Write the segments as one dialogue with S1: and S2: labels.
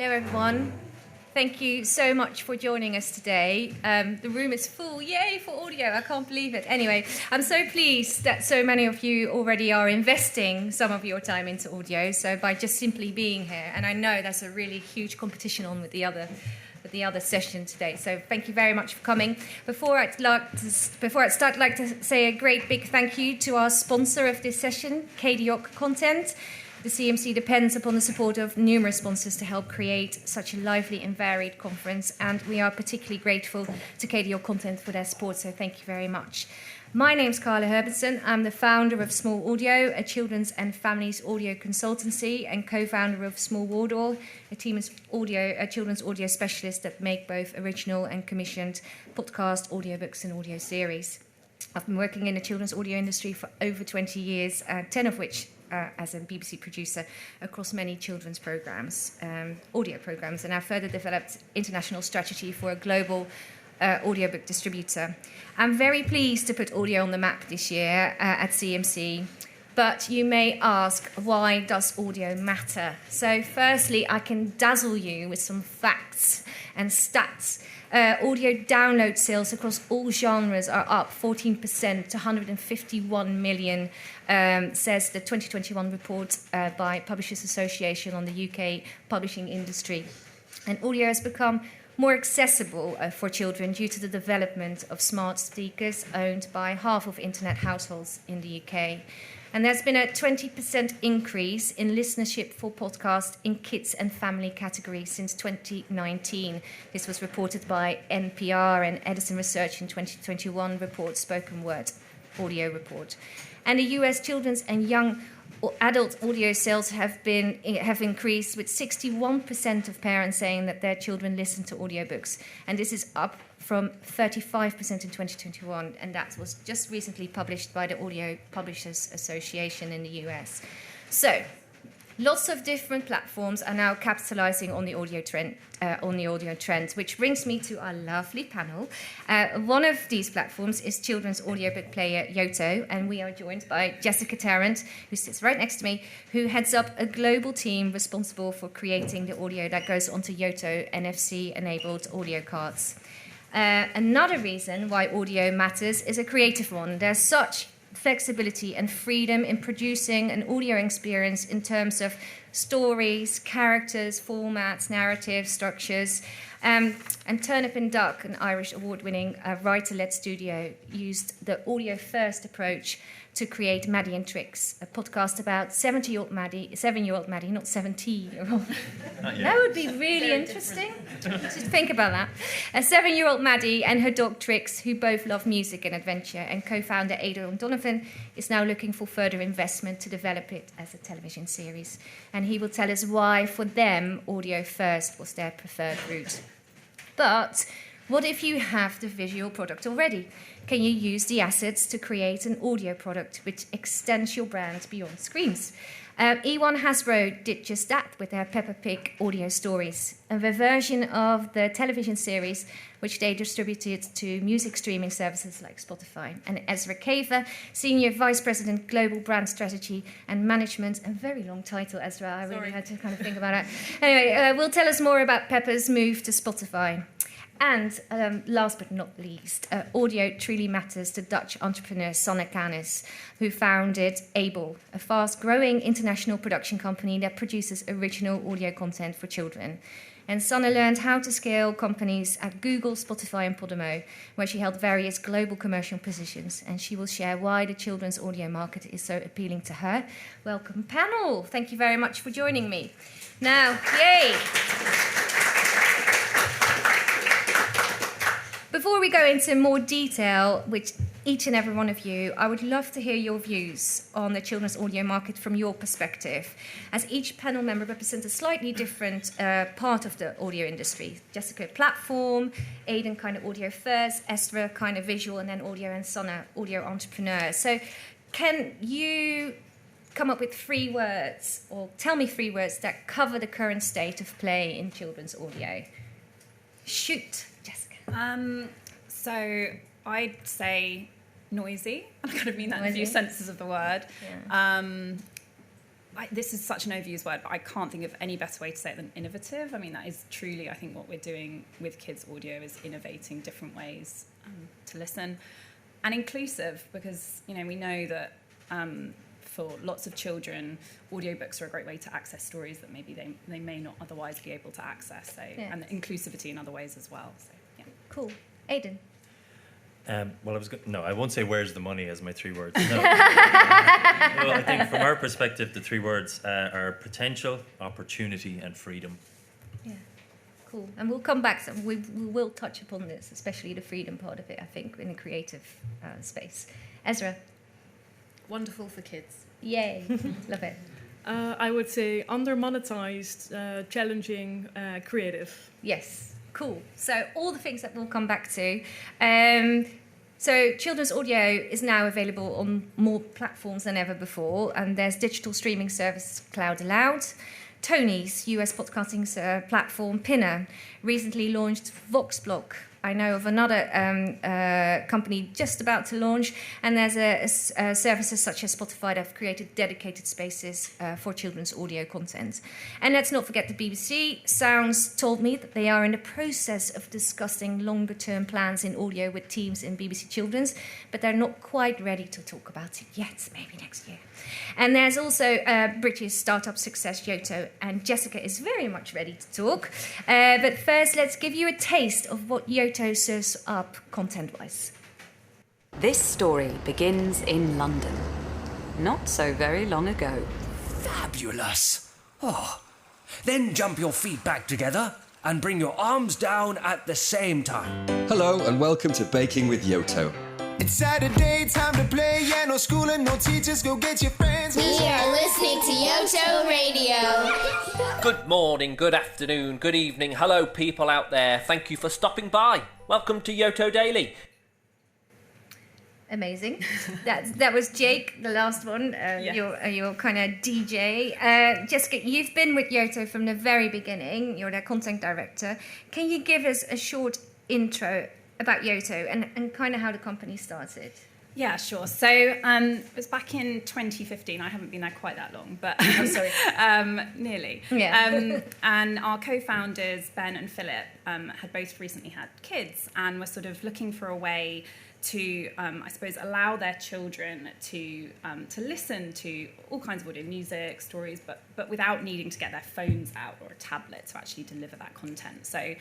S1: Hello, everyone. Thank you so much for joining us today. The room is full. Yay for audio. I can't believe it. Anyway, I'm so pleased that so many of you already are investing some of your time into audio. So by just simply being here, and I know there's a really huge competition on with the other session today. So thank you very much for coming. Before I start, I'd like to say a great big thank you to our sponsor of this session, KDOC Content. The CMC depends upon the support of numerous sponsors to help create such a lively and varied conference, and we are particularly grateful to KDOC Content for their support, so thank you very much. My name's Carla Herbertson. I'm the founder of Small Audio, a children's and families audio consultancy, and co-founder of Small Wardour, a team of children's audio specialists that make both original and commissioned podcast, audiobooks and audio series. I've been working in the children's audio industry for over 20 years, 10 of which as a BBC producer across many children's programs, audio programs, and I've further developed international strategy for a global audiobook distributor. I'm very pleased to put audio on the map this year at CMC, but you may ask, why does audio matter? So firstly, I can dazzle you with some facts and stats. Audio download sales across all genres are up 14% to 151 million, says the 2021 report by Publishers Association on the UK publishing industry. And audio has become more accessible for children due to the development of smart speakers owned by half of internet households in the UK. And there's been a 20% increase in listenership for podcasts in kids and family categories since 2019. This was reported by NPR and Edison Research in 2021 report, Spoken Word Audio Report. And the US children's and young adult audio sales have increased, with 61% of parents saying that their children listen to audiobooks. And this is up from 35% in 2021, and that was just recently published by the Audio Publishers Association in the US. So, lots of different platforms are now capitalizing on the audio trend, which brings me to our lovely panel. One of these platforms is children's audiobook player Yoto, and we are joined by Jessica Tarrant, who sits right next to me, who heads up a global team responsible for creating the audio that goes onto Yoto NFC-enabled audio cards. Another reason why audio matters is a creative one. There's such flexibility and freedom in producing an audio experience in terms of stories, characters, formats, narratives, structures. And Turnip and Duck, an Irish award-winning writer-led studio, used the audio-first approach to create Maddie and Tricks, a podcast about 7-year-old Maddie, not 70-year-old. That would be really interesting. Just think about that. A 7-year-old Maddie and her dog Tricks, who both love music and adventure, and co-founder Aidan Donovan is now looking for further investment to develop it as a television series. And he will tell us why, for them, audio first was their preferred route. But what if you have the visual product already? Can you use the assets to create an audio product which extends your brand beyond screens? E1 Hasbro did just that with their Peppa Pig audio stories, a version of the television series which they distributed to music streaming services like Spotify. And Ezra Kaver, Senior Vice President Global Brand Strategy and Management, a very long title, Ezra, I really had to kind of think about it. Anyway, will tell us more about Peppa's move to Spotify. And last but not least, audio truly matters to Dutch entrepreneur Sanne Canis, who founded Able, a fast-growing international production company that produces original audio content for children. And Sanne learned how to scale companies at Google, Spotify and Podimo, where she held various global commercial positions. And she will share why the children's audio market is so appealing to her. Welcome, panel. Thank you very much for joining me. Now, yay! Before we go into more detail with each and every one of you, I would love to hear your views on the children's audio market from your perspective, as each panel member represents a slightly different part of the audio industry. Jessica, platform; Aidan, kind of audio first; Estra, kind of visual; and then audio; and Sanne, audio entrepreneur. So can you come up with 3 words, or tell me 3 words that cover the current state of play in children's audio? Shoot, Jessica.
S2: So I'd say noisy. I kind of mean that in a few senses of the word.
S1: Yeah.
S2: this is such an overused word, but I can't think of any better way to say it than innovative. I mean, that is truly, I think, what we're doing with kids' audio is innovating different ways to listen. And inclusive, because, you know, we know that for lots of children, audiobooks are a great way to access stories that maybe they may not otherwise be able to access. So, and inclusivity in other ways as well. So, yeah.
S1: Cool. Aidan?
S3: Well, I won't say where's the money as my 3 words. No. Well, I think from our perspective, the 3 words are potential, opportunity, and freedom.
S1: Yeah, cool. And we'll come back. We will touch upon this, especially the freedom part of it, I think, in the creative space. Ezra?
S4: Wonderful for kids.
S1: Yay. Love it.
S5: I would say under-monetized, challenging, creative.
S1: Yes. Cool. So all the things that we'll come back to. So children's audio is now available on more platforms than ever before, and there's digital streaming service Cloud Aloud. Tony's US podcasting platform, Pinner, recently launched VoxBlock. I know of another company just about to launch, and there's services such as Spotify that have created dedicated spaces for children's audio content. And let's not forget the BBC Sounds told me that they are in the process of discussing longer-term plans in audio with teams in BBC Children's, but they're not quite ready to talk about it yet, maybe next year. And there's also British startup success Yoto, and Jessica is very much ready to talk. But first, let's give you a taste of what Yoto serves up content-wise.
S6: This story begins in London, not so very long ago.
S7: Fabulous. Oh, then jump your feet back together and bring your arms down at the same time.
S8: Hello and welcome to Baking with Yoto.
S9: It's Saturday, time to play. Yeah, no school and no teachers. Go get your friends.
S10: We are listening to Yoto Radio.
S11: Good morning, good afternoon, good evening. Hello, people out there. Thank you for stopping by. Welcome to Yoto Daily.
S1: Amazing. That was Jake, the last one.
S2: Yes.
S1: Your kind of DJ. Jessica, you've been with Yoto from the very beginning. You're their content director. Can you give us a short intro about Yoto and kind of how the company started?
S2: Yeah, sure. So it was back in 2015. I haven't been there quite that long, but
S1: I'm sorry.
S2: Nearly.
S1: Yeah.
S2: And our co-founders, Ben and Philip, had both recently had kids and were sort of looking for a way to, I suppose, allow their children to listen to all kinds of audio, music, stories, but without needing to get their phones out or a tablet to actually deliver that content. So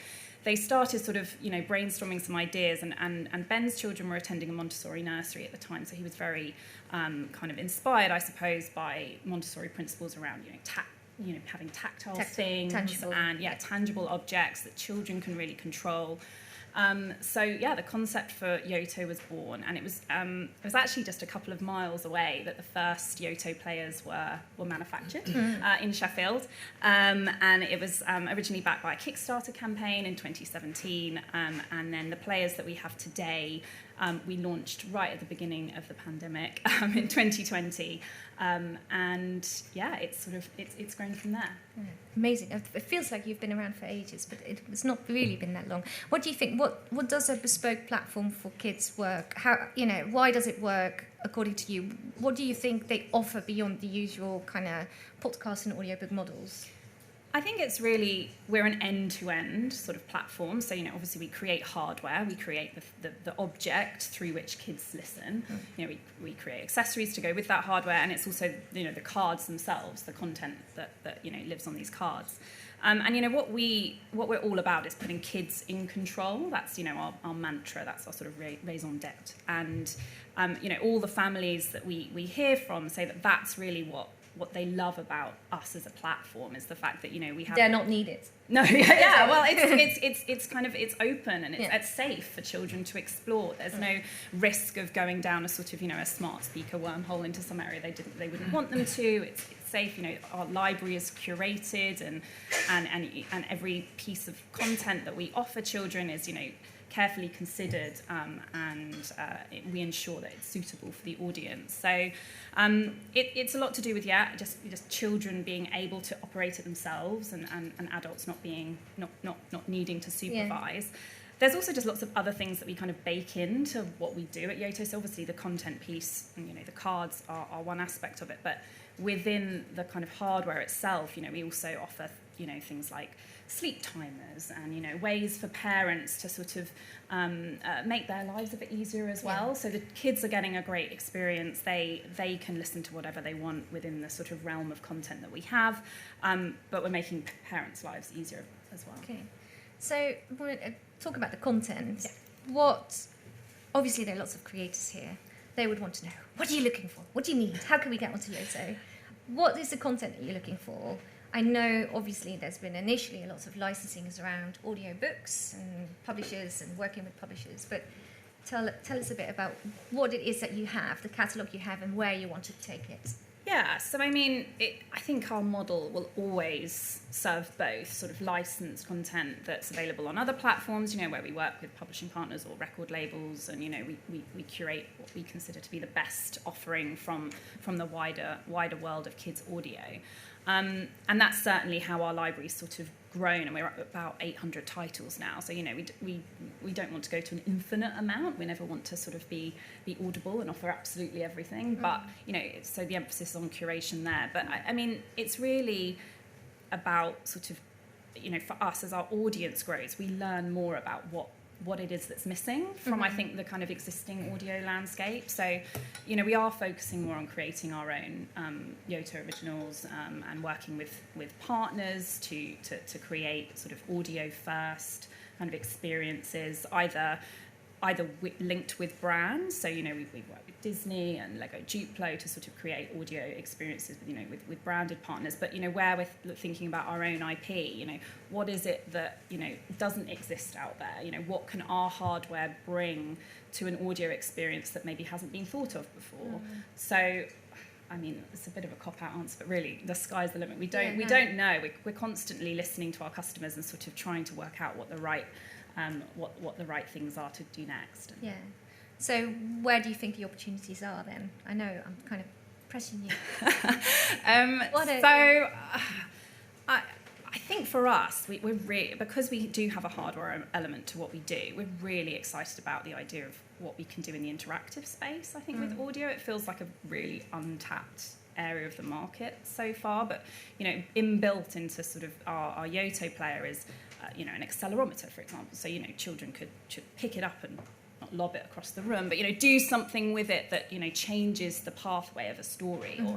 S2: they started sort of, brainstorming some ideas, and Ben's children were attending a Montessori nursery at the time, so he was very kind of inspired, I suppose, by Montessori principles around, having tactile things
S1: tangible.
S2: And tangible objects that children can really control. The concept for Yoto was born, and it was actually just a couple of miles away that the first Yoto players were manufactured in Sheffield, and it was originally backed by a Kickstarter campaign in 2017, and then the players that we have today we launched right at the beginning of the pandemic in 2020, it's grown from there.
S1: Yeah, amazing. It feels like you've been around for ages, but it's not really been that long. What do you think? What does a bespoke platform for kids work? Why does it work according to you? What do you think they offer beyond the usual kind of podcast and audiobook models?
S2: I think it's really, we're an end-to-end sort of platform. So, obviously we create hardware, we create the object through which kids listen. We create accessories to go with that hardware, and it's also, the cards themselves, the content that lives on these cards. What we're all about is putting kids in control. That's, our mantra, that's our sort of raison d'etre. And, all the families that we hear from say that that's really what they love about us as a platform is the fact that we have.
S1: They're not needed.
S2: No, yeah. Well, it's kind of it's open and it's safe for children to explore. There's no risk of going down a sort of a smart speaker wormhole into some area they wouldn't want them to. It's safe. Our library is curated and every piece of content that we offer children is carefully considered, and we ensure that it's suitable for the audience. So it's a lot to do with just children being able to operate it themselves, and adults not needing to supervise. Yeah. There's also just lots of other things that we kind of bake into what we do at Yoto. So obviously the content piece and the cards are one aspect of it, but within the kind of hardware itself, we also offer, things like sleep timers and, ways for parents to sort of make their lives a bit easier as well. Yeah. So the kids are getting a great experience. They can listen to whatever they want within the sort of realm of content that we have, but we're making parents' lives easier as well.
S1: Okay. So talk about the content. Yeah. Obviously there are lots of creators here. They would want to know, what are you looking for? What do you need? How can we get onto Yoto? What is the content that you're looking for? I know, obviously, there's been initially a lot of licensing around audiobooks and publishers and working with publishers, but tell us a bit about what it is that you have, the catalogue you have, and where you want to take it.
S2: Yeah, so I think our model will always serve both sort of licensed content that's available on other platforms, where we work with publishing partners or record labels, and we curate what we consider to be the best offering from the wider world of kids audio. And that's certainly how our library's sort of grown, and we're at about 800 titles now. So we don't want to go to an infinite amount. We never want to sort of be audible and offer absolutely everything. But so the emphasis is on curation there. But it's really about sort of for us, as our audience grows, we learn more about what it is that's missing from I think the kind of existing audio landscape. So we are focusing more on creating our own Yoto originals and working with partners to create sort of audio first kind of experiences, either linked with brands. So we've worked with Disney and Lego Duplo to sort of create audio experiences with branded partners. But where we're thinking about our own IP, what is it that doesn't exist out there? What can our hardware bring to an audio experience that maybe hasn't been thought of before? So it's a bit of a cop-out answer, but really the sky's the limit. We don't know. We're constantly listening to our customers and sort of trying to work out what the right things are to do next.
S1: Yeah. So where do you think the opportunities are then? I know I'm kind of pressing you.
S2: I think for us, we're really, because we do have a hardware element to what we do, we're really excited about the idea of what we can do in the interactive space. I think with audio, it feels like a really untapped area of the market so far, but inbuilt into sort of our Yoto player is an accelerometer, for example. So children should pick it up and not lob it across the room, but do something with it that changes the pathway of a story. Or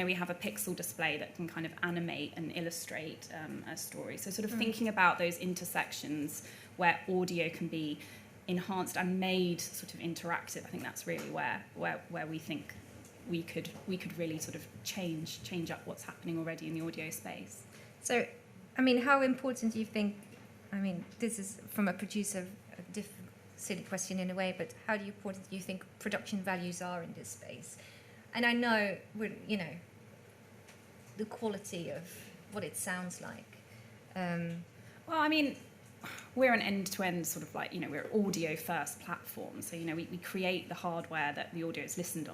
S2: we have a pixel display that can kind of animate and illustrate a story. So sort of thinking about those intersections where audio can be enhanced and made sort of interactive. I think that's really where we think we could really sort of change up what's happening already in the audio space.
S1: So, how important do you think? This is from a producer, a silly question in a way, but how important do you think production values are in this space? And I know, the quality of what it sounds like.
S2: We're an end-to-end sort of we're an audio-first platform. So, we create the hardware that the audio is listened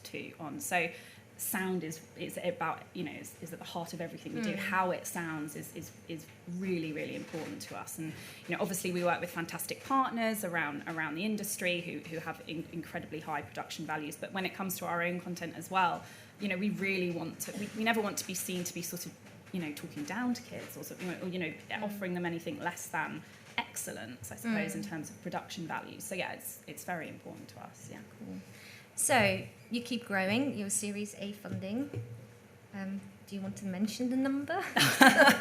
S2: to on. So sound is about, is at the heart of everything we do. How it sounds is really, really important to us. And, obviously we work with fantastic partners around the industry who have incredibly high production values. But when it comes to our own content as well, we really want to, we never want to be seen to be sort of, talking down to kids or offering them anything less than excellence, I suppose, in terms of production values. So yeah, it's very important to us. Yeah.
S1: Cool. So you keep growing your Series A funding. Do you want to mention the number?
S2: I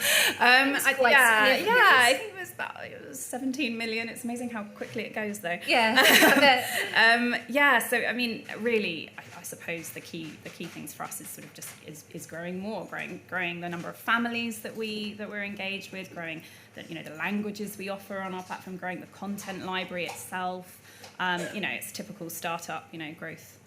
S2: think it was 17 million. It's amazing how quickly it goes, though.
S1: Yeah.
S2: So really, I suppose the key things for us is sort of just is growing more, growing the number of families that we're engaged with, growing the languages we offer on our platform, growing the content library itself. It's typical startup, growth.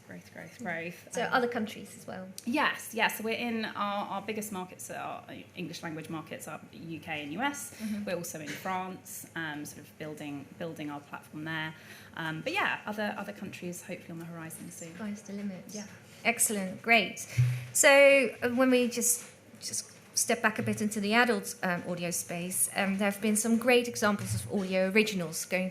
S1: So other countries as well?
S2: Yes. So we're in our biggest markets, our English language markets are UK and US. We're also in France, sort of building our platform there. But yeah, other countries hopefully on the horizon soon.
S1: Sky's the limit. Yeah. Excellent, great. So when we just step back a bit into the adult audio space, there have been some great examples of audio originals going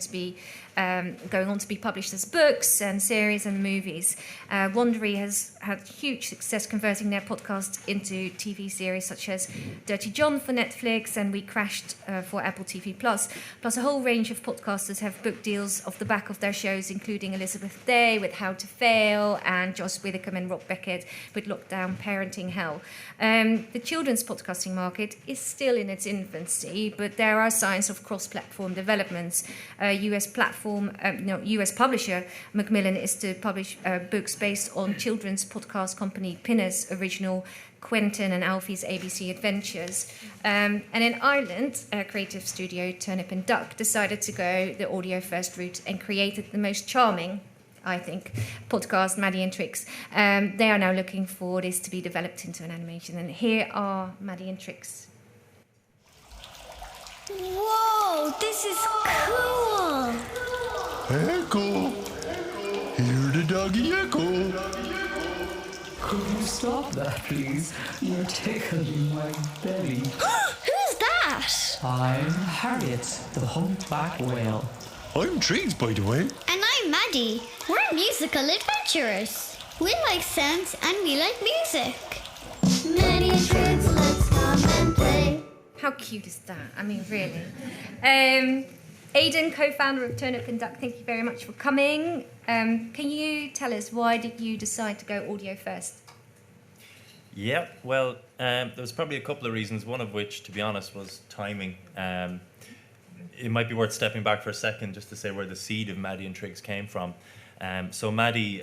S1: on to be published as books and series and movies. Wondery has had huge success converting their podcast into TV series such as Dirty John for Netflix and We Crashed for Apple TV+. Plus a whole range of podcasters have booked deals off the back of their shows, including Elizabeth Day with How to Fail and Joss Widdicombe and Rob Beckett with Lockdown Parenting Hell. The children's podcasting market is still in its infancy, but there are signs of cross-platform developments. US publisher Macmillan is to publish books based on children's podcast company Pinner's original Quentin and Alfie's ABC Adventures. And in Ireland, a creative studio, Turnip and Duck, decided to go the audio first route and created the most charming, I think, podcast, Maddie and Trix. They are now looking for this to be developed into an animation. And here are Maddie and Trix.
S10: Whoa, this is cool!
S9: Echo! Hear the doggy echo!
S12: Could you stop that, please? You're tickling my belly.
S10: Who's that?
S12: I'm Harriet, the humpback whale.
S9: I'm Triggs, by the way.
S10: And I'm Maddie. We're musical adventurers. We like sounds and we like music. Maddie and Triggs, let's come and play.
S1: How cute is that? I mean, really. Aidan, co-founder of Turnip and Duck, thank you very much for coming. Can you tell us, why did you decide to go audio first?
S3: Yeah, well, there was probably a couple of reasons, one of which, to be honest, was timing. It might be worth stepping back for a second just to say where the seed of Maddie and Triggs came from. So Maddie,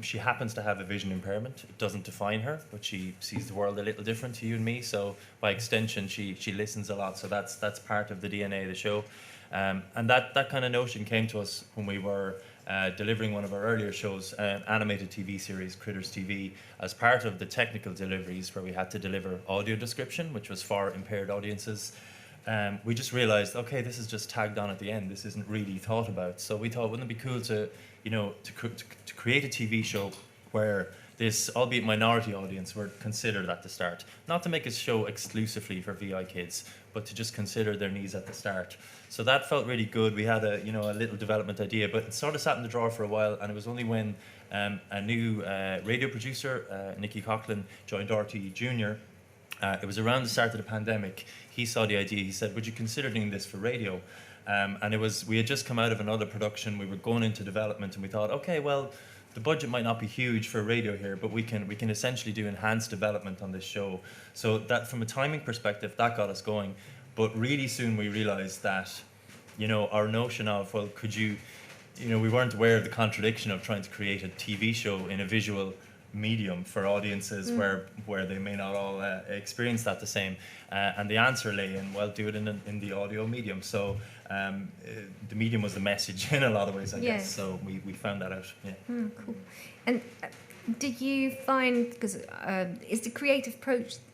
S3: she happens to have a vision impairment. It doesn't define her, but she sees the world a little different to you and me. So by extension, she listens a lot. So that's part of the DNA of the show. And that kind of notion came to us when we were delivering one of our earlier shows, an animated TV series, Critters TV, as part of the technical deliveries where we had to deliver audio description, which was for impaired audiences. We just realized, okay, this is just tagged on at the end. This isn't really thought about. So we thought, wouldn't it be cool to create a TV show where this, albeit minority audience, were considered at the start. Not to make a show exclusively for VI kids, but to just consider their needs at the start. So that felt really good. We had a little development idea, but it sort of sat in the drawer for a while, and it was only when a new radio producer, Nicky Coughlin, joined RTE Junior. It was around the start of the pandemic. He saw the idea. He said, would you consider doing this for radio? And we had just come out of another production. We were going into development, and we thought, okay, well, the budget might not be huge for radio here, but we can essentially do enhanced development on this show. So that, from a timing perspective, that got us going. But really soon we realized that, our notion of, well, could you, we weren't aware of the contradiction of trying to create a TV show in a visual medium for audiences where they may not all experience that the same. And the answer lay in, well, do it in the audio medium. So the medium was the message in a lot of ways, I guess. So we found that out. Yeah.
S1: Cool. And did you find, because is the creative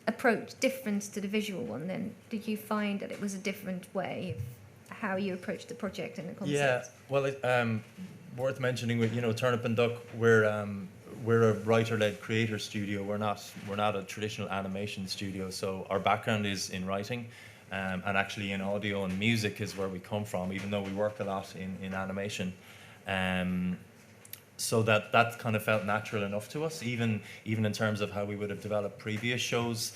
S1: approach different to the visual one then? Did you find that it was a different way of how you approached the project and the concept?
S3: Yeah, well, worth mentioning with Turnip and Duck, we're a writer-led creator studio. We're not a traditional animation studio. So our background is in writing, and actually in audio and music is where we come from. Even though we work a lot in animation, so that kind of felt natural enough to us. Even in terms of how we would have developed previous shows,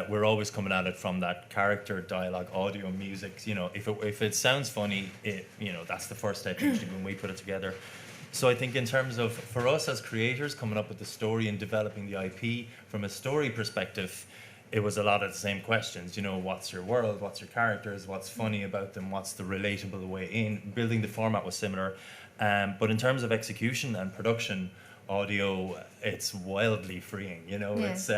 S3: we're always coming at it from that character, dialogue, audio, music. If it sounds funny, that's the first step usually when we put it together. So I think in terms of, for us as creators, coming up with the story and developing the IP, from a story perspective, it was a lot of the same questions. What's your world? What's your characters? What's funny about them? What's the relatable way in? Building the format was similar. But in terms of execution and production, audio, it's wildly freeing. It's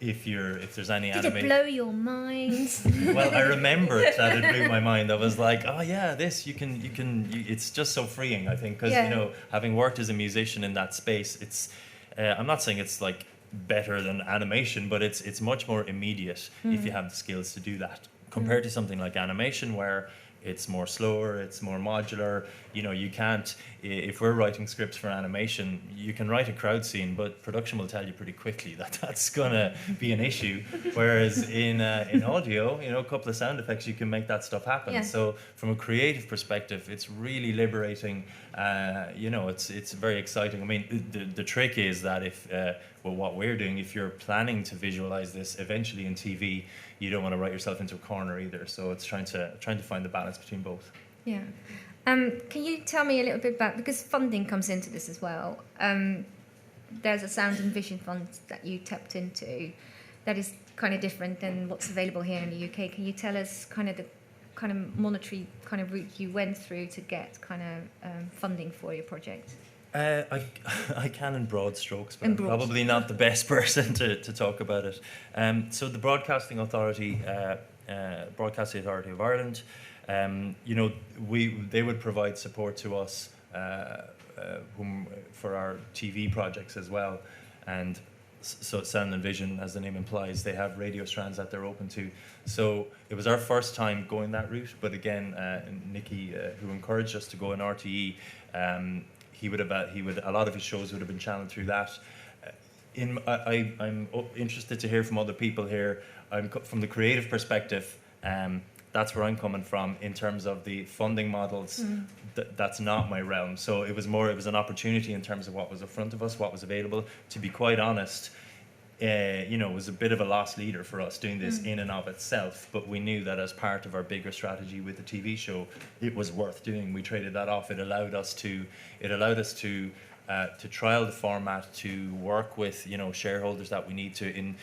S3: if there's any
S1: Did
S3: animation.
S1: it blow your mind?
S3: Well, I remember that it blew my mind. I was like, oh yeah, this it's just so freeing, I think, because having worked as a musician in that space, it's I'm not saying it's like better than animation, but it's much more immediate if you have the skills to do that, compared to something like animation where it's more slower, it's more modular. You know, you can't, if we're writing scripts for animation, you can write a crowd scene, but production will tell you pretty quickly that that's gonna be an issue. Whereas in audio, you know, a couple of sound effects, you can make that stuff happen.
S1: Yeah.
S3: So from a creative perspective, it's really liberating. You know, it's very exciting. I mean, the trick is that if, well, what we're doing, if you're planning to visualize this eventually in TV, you don't want to write yourself into a corner either. So it's trying to find the balance between both.
S1: Yeah. Can you tell me a little bit about, because funding comes into this as well. There's a Sound and Vision Fund that you tapped into that is kind of different than what's available here in the UK. Can you tell us kind of the kind of monetary kind of route you went through to get kind of funding for your project?
S3: I can in broad strokes, but I'm probably not the best person to talk about it. So the Broadcasting Authority of Ireland, you know, they would provide support to us for our TV projects as well, and so Sound and Vision, as the name implies, they have radio strands that they're open to. So it was our first time going that route, but again, Nicky, who encouraged us to go in RTE, he would a lot of his shows would have been channeled through that. I'm interested to hear from other people here. From the creative perspective, that's where I'm coming from in terms of the funding models. That's not my realm. So it was an opportunity in terms of what was in front of us, what was available. To be quite honest, you know, it was a bit of a lost leader for us doing this in and of itself, but we knew that as part of our bigger strategy with the TV show, it was worth doing. We traded that off. It allowed us to trial the format, to work with, you know, shareholders that we need to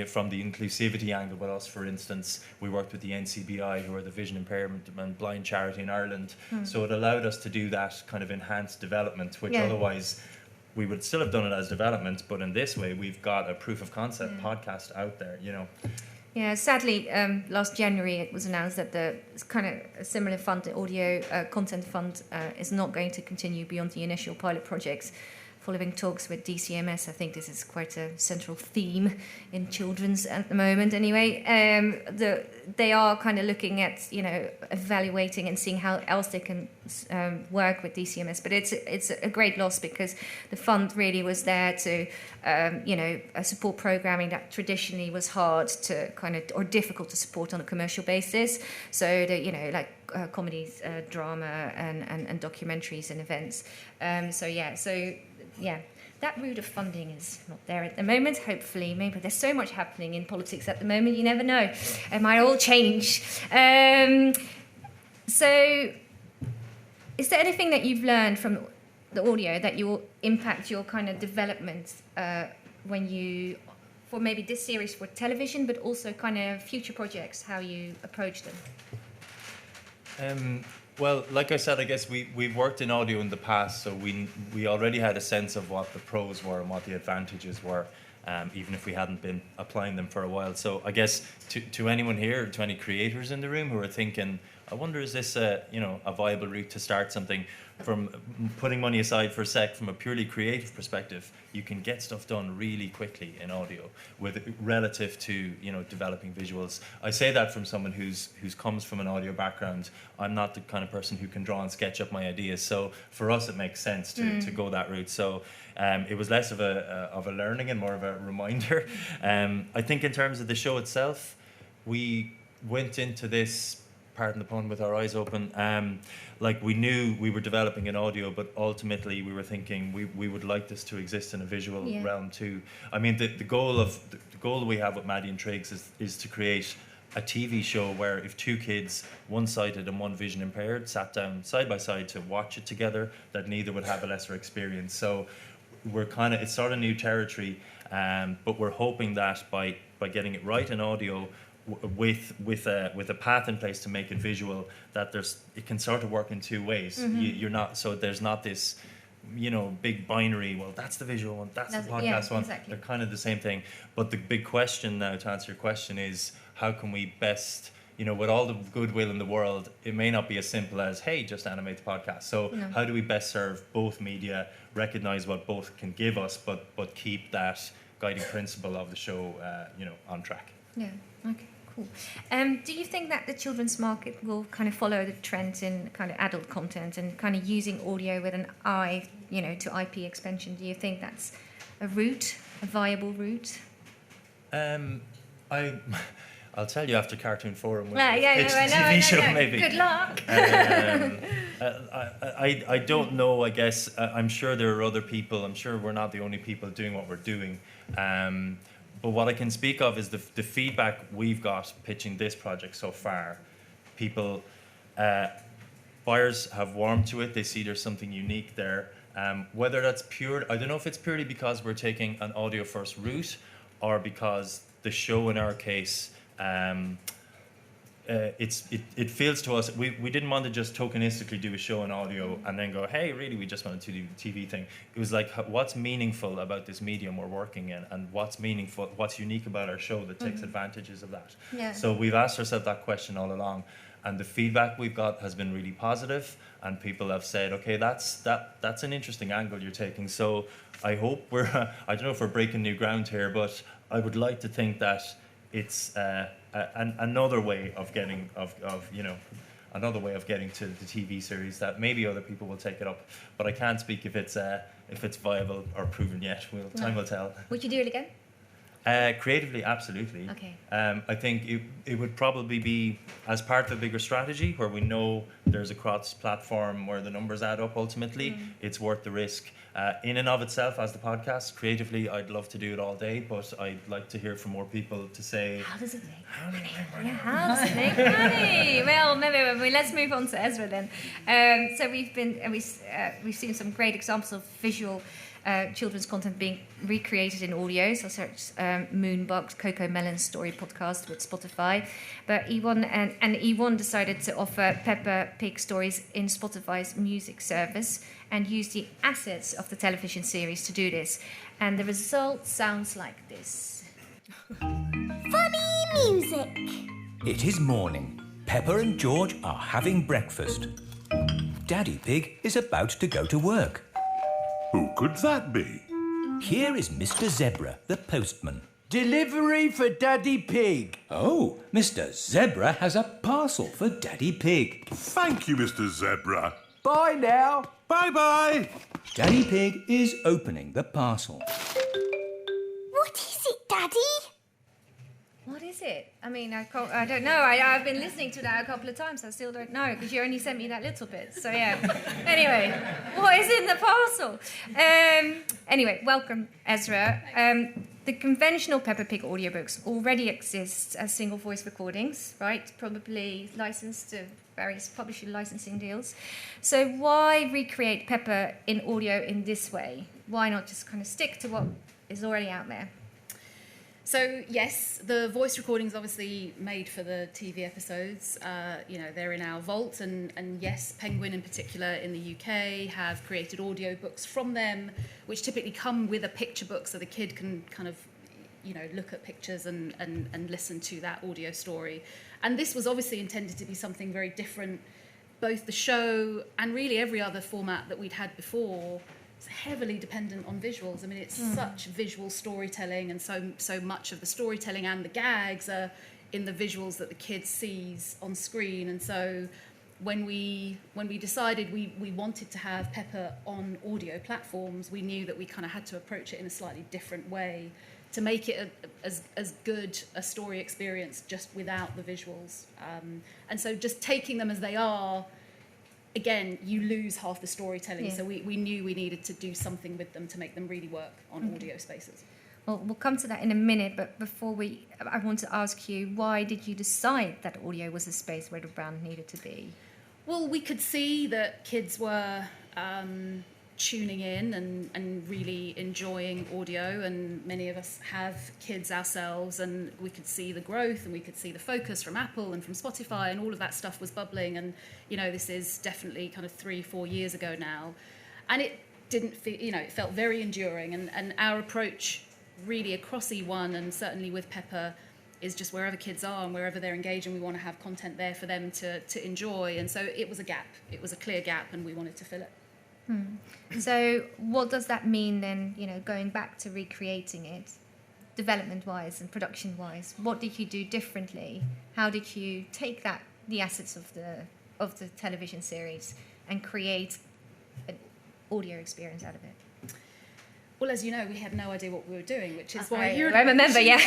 S3: from the inclusivity angle with us. For instance, we worked with the NCBI, who are the vision impairment and blind charity in Ireland. So it allowed us to do that kind of enhanced development, which otherwise we would still have done it as development, but in this way we've got a proof of concept podcast out there, you know.
S1: Yeah, sadly, last January it was announced that the kind of a similar fund, the Audio Content Fund, is not going to continue beyond the initial pilot projects. Following talks with DCMS, I think this is quite a central theme in children's at the moment. Anyway, they are kind of looking at, you know, evaluating and seeing how else they can work with DCMS. But it's a great loss because the fund really was there to, you know, support programming that traditionally was hard to kind of or difficult to support on a commercial basis. So the, you know, like comedies, drama, and documentaries and events. Yeah, that route of funding is not there at the moment. Hopefully, maybe there's so much happening in politics at the moment, you never know. It might all change. So, is there anything that you've learned from the audio that will impact your kind of development for maybe this series for television, but also kind of future projects, how you approach them?
S3: Well, like I said, I guess we've worked in audio in the past, so we already had a sense of what the pros were and what the advantages were, even if we hadn't been applying them for a while. So I guess to anyone here, to any creators in the room who are thinking, I wonder, is this a viable route to start something? From putting money aside for a sec, from a purely creative perspective, you can get stuff done really quickly in audio relative to, you know, developing visuals. I say that from someone who's comes from an audio background. I'm not the kind of person who can draw and sketch up my ideas. So for us, it makes sense to go that route. So it was less of a learning and more of a reminder. I think in terms of the show itself, we went into this, pardon the pun, with our eyes open. Like we knew we were developing an audio, but ultimately we were thinking we would like this to exist in a visual realm too. I mean, the goal we have with Maddie and Triggs is to create a TV show where if two kids, one sighted and one vision impaired, sat down side by side to watch it together, that neither would have a lesser experience. So it's sort of new territory, but we're hoping that by getting it right in audio, with a path in place to make it visual, that it can sort of work in two ways. There's not this, you know, big binary, well, that's the visual one, that's the podcast one. Exactly. They're kind of the same thing. But the big question now, to answer your question, is how can we best, you know, with all the goodwill in the world, it may not be as simple as, hey, just animate the podcast. So how do we best serve both media, recognize what both can give us, but keep that guiding principle of the show, you know, on track?
S1: Yeah. Okay. cool. Do you think that the children's market will kind of follow the trends in kind of adult content and kind of using audio with an eye, to IP expansion? Do you think that's a viable route?
S3: I'll tell you after Cartoon Forum.
S1: I know.
S3: Maybe.
S1: Good luck.
S3: I don't know. I guess I'm sure there are other people. I'm sure we're not the only people doing what we're doing. But what I can speak of is the feedback we've got pitching this project so far. People, buyers have warmed to it. They see there's something unique there. Whether that's pure, I don't know if it's purely because we're taking an audio first route, or because the show in our case. It feels to us, we didn't want to just tokenistically do a show in audio and then go, hey, really, we just want to do the TV thing. It was like, what's meaningful about this medium we're working in, and what's unique about our show that takes advantages of that.
S1: Yeah.
S3: So we've asked ourselves that question all along, and the feedback we've got has been really positive, and people have said, okay, that's an interesting angle you're taking. So I hope I don't know if we're breaking new ground here, but I would like to think that it's another way of getting another way of getting to the TV series that maybe other people will take it up, but I can't speak if it's viable or proven yet. Time will tell.
S1: Would you do it again?
S3: Creatively, absolutely.
S1: Okay.
S3: I think it would probably be as part of a bigger strategy where we know there's a cross-platform where the numbers add up ultimately. It's worth the risk. In and of itself, as the podcast, creatively, I'd love to do it all day, but I'd like to hear from more people to say...
S1: How does it make money? How does it make money? Well, maybe let's move on to Ezra then. So we've seen some great examples of visual children's content being recreated in audio. So search Moonbox, Coco Melon's story podcast with Spotify. But E1 decided to offer Peppa Pig stories in Spotify's music service and use the assets of the television series to do this. And the result sounds like this.
S10: Funny music.
S13: It is morning. Peppa and George are having breakfast. Daddy Pig is about to go to work.
S14: Who could that be?
S13: Here is Mr. Zebra, the postman.
S15: Delivery for Daddy Pig.
S13: Oh, Mr. Zebra has a parcel for Daddy Pig.
S14: Thank you, Mr. Zebra.
S15: Bye now.
S14: Bye-bye.
S13: Daddy Pig is opening the parcel.
S10: What is it, Daddy?
S1: What is it? I mean, I don't know. I've been listening to that a couple of times. I still don't know because you only sent me that little bit. So yeah. Anyway, what is in the parcel? Anyway, welcome, Ezra. The conventional Peppa Pig audiobooks already exist as single voice recordings, right? Probably licensed to various publisher licensing deals. So why recreate Peppa in audio in this way? Why not just kind of stick to what is already out there?
S4: So yes, the voice recordings obviously made for the TV episodes. They're in our vault, and yes, Penguin in particular in the UK have created audiobooks from them, which typically come with a picture book, so the kid can kind of, look at pictures and listen to that audio story. And this was obviously intended to be something very different. Both the show and really every other format that we'd had before. It's heavily dependent on visuals. I mean, it's such visual storytelling, and so much of the storytelling and the gags are in the visuals that the kid sees on screen. And so when we decided we wanted to have Peppa on audio platforms, we knew that we kind of had to approach it in a slightly different way to make it as good a story experience just without the visuals. And so just taking them as they are, again, you lose half the storytelling. Yeah. So we knew we needed to do something with them to make them really work on audio spaces.
S1: Well, we'll come to that in a minute, but before I want to ask you, why did you decide that audio was a space where the brand needed to be?
S4: Well, we could see that kids were tuning in and really enjoying audio, and many of us have kids ourselves, and we could see the growth and we could see the focus from Apple and from Spotify, and all of that stuff was bubbling. And this is definitely kind of 3-4 years ago now, and it didn't feel, it felt very enduring. And our approach really across E1 and certainly with Peppa is just wherever kids are and wherever they're engaging, we want to have content there for them to enjoy. And so it was a gap, it was a clear gap, and we wanted to fill it.
S1: So what does that mean then, going back to recreating it? development-wise and production-wise? What did you do differently? How did you take the assets of the television series and create an audio experience out of it?
S4: Well, as you know, we had no idea what we were doing, which is why
S1: I remember, yeah.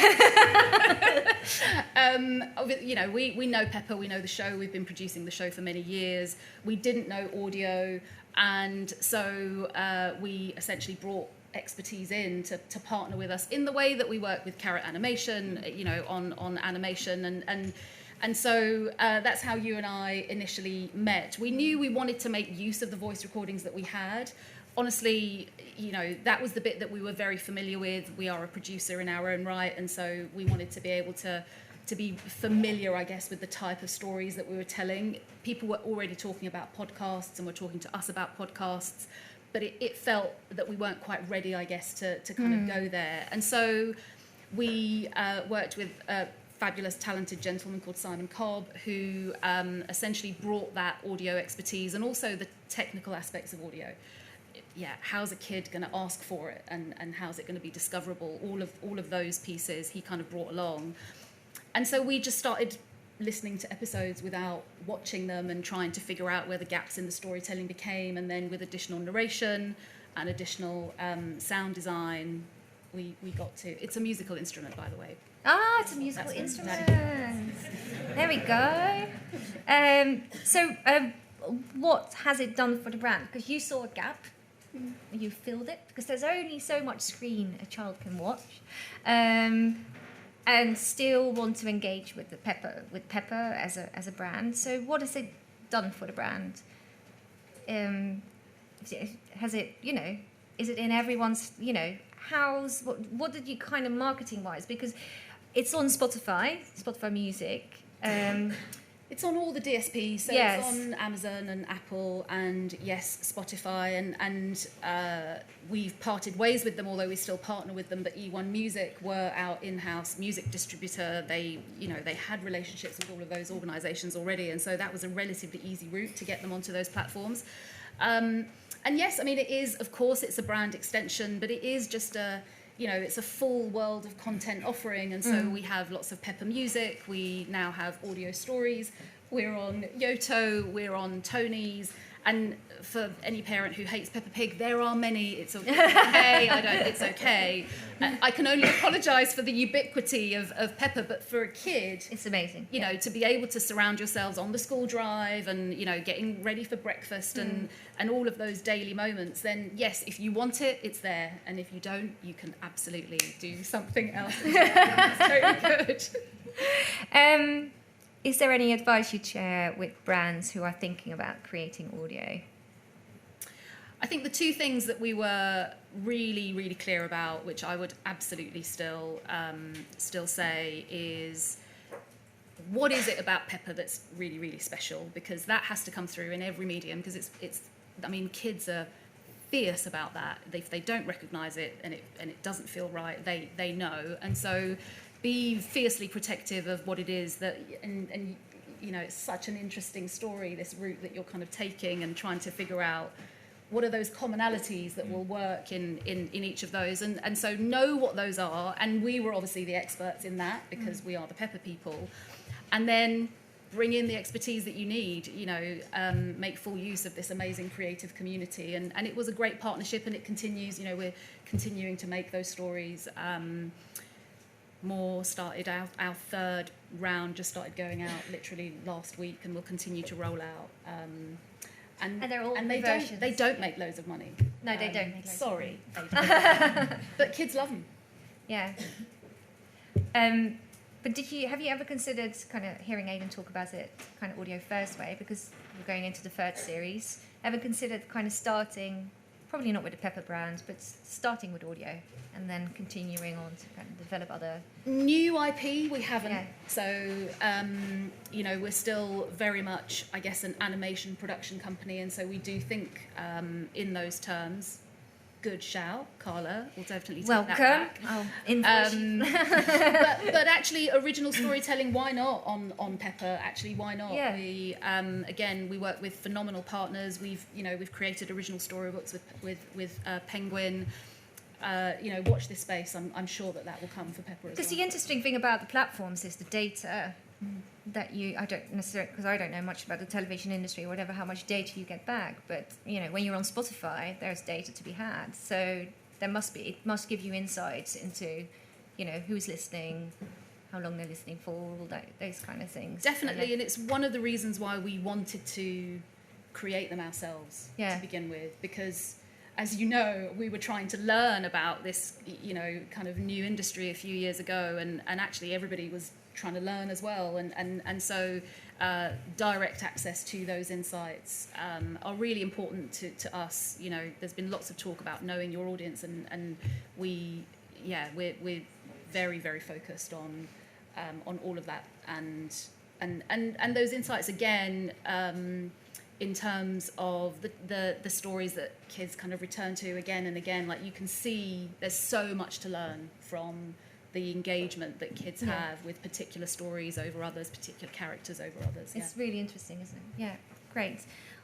S4: You know, we know Pepper, we know the show, we've been producing the show for many years. We didn't know audio, and so we essentially brought expertise in to partner with us in the way that we work with Carrot Animation, you know, on animation, and so that's how you and I initially met. We knew we wanted to make use of the voice recordings that we had. Honestly, you know, that was the bit that we were very familiar with. We are a producer in our own right, and so we wanted to be able to be familiar, I guess, with the type of stories that we were telling. People were already talking about podcasts and were talking to us about podcasts, but it felt that we weren't quite ready, I guess, to kind of go there. And so we worked with a fabulous, talented gentleman called Simon Cobb, who essentially brought that audio expertise and also the technical aspects of audio. Yeah, how's a kid going to ask for it, and how's it going to be discoverable? All of those pieces he kind of brought along. And so we just started listening to episodes without watching them and trying to figure out where the gaps in the storytelling became, and then with additional narration and additional sound design, we got to... It's a musical instrument, by the way.
S1: Ah, it's a musical instrument. There we go. So what has it done for the brand? Because you saw a gap, you filled it, because there's only so much screen a child can watch, and still want to engage with Pepper as a brand. So what has it done for the brand? Has it, you know, is it in everyone's, you know, house? What did you kind of marketing wise? Because it's on Spotify Music.
S4: It's on all the DSPs, so
S1: yes.
S4: It's on Amazon and Apple and, yes, Spotify, and we've parted ways with them, although we still partner with them, but E1 Music were our in-house music distributor. They, you know, they had relationships with all of those organisations already, and so that was a relatively easy route to get them onto those platforms. And yes, I mean, it is, of course, it's a brand extension, but it is just a... You know, it's a full world of content offering, and so we have lots of Pepper Music. We now have audio stories. We're on Yoto. We're on Tony's. And for any parent who hates Peppa Pig, there are many. It's okay. It's okay. I can only apologise for the ubiquity of Peppa, but for a kid,
S1: it's amazing.
S4: You know, to be able to surround yourselves on the school drive and, you know, getting ready for breakfast and all of those daily moments, then yes, if you want it, it's there. And if you don't, you can absolutely do something else. It's totally good.
S1: Is there any advice you'd share with brands who are thinking about creating audio?
S4: I think the two things that we were really, really clear about, which I would absolutely still say, is what is it about Pepper that's really, really special? Because that has to come through in every medium. Because it's I mean, kids are fierce about that. If they don't recognise it and it doesn't feel right, they know. And so, be fiercely protective of what it is that, and you know, it's such an interesting story, this route that you're kind of taking and trying to figure out what are those commonalities that will work in each of those, and so know what those are. And we were obviously the experts in that because we are the Pepper people, and then bring in the expertise that you need, you know, make full use of this amazing creative community, and it was a great partnership, and it continues. You know, we're continuing to make those stories. More started out, our third round just started going out literally last week, and we'll continue to roll out. And
S1: they're all
S4: they don't make loads of money.
S1: No, they don't make loads
S4: sorry, of money. They don't. But kids love them.
S1: Yeah. But have you ever considered kind of hearing Aidan talk about it kind of audio first way, because we're going into the third series? Ever considered kind of starting, probably not with the Pepper brand, but starting with audio and then continuing on to kind of develop other...
S4: New IP, we haven't.
S1: Yeah.
S4: So, you know, we're still very much, I guess, an animation production company, and so we do think in those terms. Good shout, Carla. We'll definitely take that back. But actually, original storytelling, why not on Pepper? Actually, why not?
S1: Yeah.
S4: We again, we work with phenomenal partners. We've created original storybooks with Penguin. watch this space. I'm sure that will come for Pepper as
S1: Because
S4: well.
S1: the interesting thing about the platforms is the data that I don't necessarily, because I don't know much about the television industry or whatever, how much data you get back. But, when you're on Spotify, there's data to be had. So it must give you insights into, who's listening, how long they're listening for, all those kind of things.
S4: Definitely, and it's one of the reasons why we wanted to create them ourselves to begin with, because as you know, we were trying to learn about this, kind of new industry a few years ago, and actually everybody was trying to learn as well, and so direct access to those insights are really important to us. There's been lots of talk about knowing your audience, and we're very, very focused on all of that, and those insights again. In terms of the stories that kids kind of return to again and again, like you can see there's so much to learn from the engagement that kids have with particular stories over others, particular characters over others.
S1: It's really interesting, isn't it? Yeah, great.